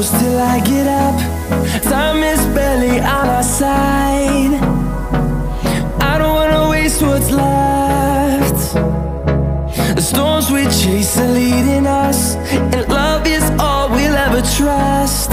close till I get up. Time is barely on our side. I don't wanna waste what's left. The storms we chase are leading us, and love is all we'll ever trust.